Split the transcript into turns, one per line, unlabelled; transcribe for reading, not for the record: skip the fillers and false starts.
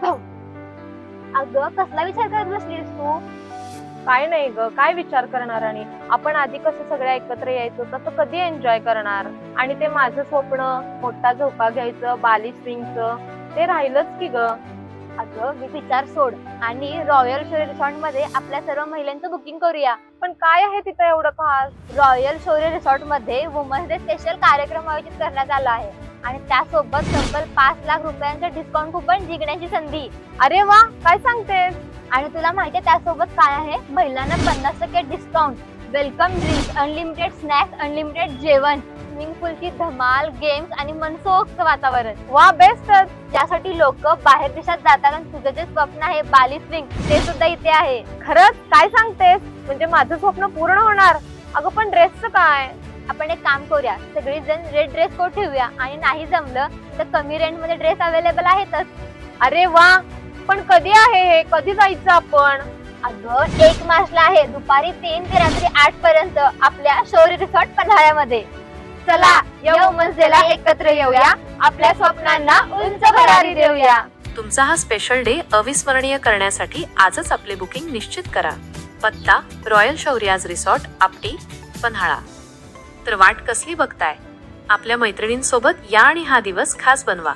अगं कसला विचार करत बसलीस तू?
काय नाही ग, काय विचार करणार? आणि आपण आधी कसं सगळे एकत्र यायचो तसं कधी एन्जॉय करणार? आणि ते माझं स्वप्न मोठा झोका घ्यायचं बाली स्विंगचं ते राहिलंच की ग.
अगं मी विचार सोड आणि रॉयल शोरे रिसॉर्ट मध्ये आपल्या सर्व महिलांचं बुकिंग करूया.
पण काय आहे तिथं एवढं खास?
रॉयल शोरे रिसॉर्ट मध्ये वुमन्स डे स्पेशल कार्यक्रम आयोजित करण्यात आला आहे आणि त्यासोबत तब्बल 5 लाख रुपयांचं डिस्काउंट कुपन जिंकण्याची संधी.
अरे वा, काय सांगतेस?
आणि तुला माहितीये त्यासोबत काय आहे? महिलांना 50% discount, welcome drinks, unlimited snacks, unlimited जेवण, स्विमिंग पूलची धमाल, गेम्स आणि मनसोक्त वातावरण.
वा, बेस्टच.
त्यासाठी लोक बाहेर देशात जातात आणि तुझं जे स्वप्न आहे बाली स्विंग ते सुद्धा इथे आहे.
खरंच? काय सांगतेस? म्हणजे माझं स्वप्न पूर्ण होणार? अगं पण ड्रेसचं काय?
आपण एक काम करूया, सगळी जण रेड ड्रेस कोड ठेवूया आणि नाही जमलं तर कमी रेंट मध्ये ड्रेस अवेलेबल आहेतच.
अरे वा, पण कधी आहे हे? कधी जायचं आपण?
अगं 1 मार्चला आहे, दुपारी 3 ते रात्री 8 पर्यंत आपल्या शौर्य रिसॉर्ट पन्हाळ्यामध्ये. चला या वुमन्स डेला एकत्र येऊया, आपल्या स्वप्नांना उंच भरारी देऊया.
तुमचा हा स्पेशल डे अविस्मरणीय करण्यासाठी आजच आपले बुकिंग निश्चित करा. पत्ता रॉयल शौर्याज रिसॉर्ट, आपटी, पन्हाळा. तर वाट कसली बघताय? आपल्या मैत्रिणींसोबत या आणि हा दिवस खास बनवा.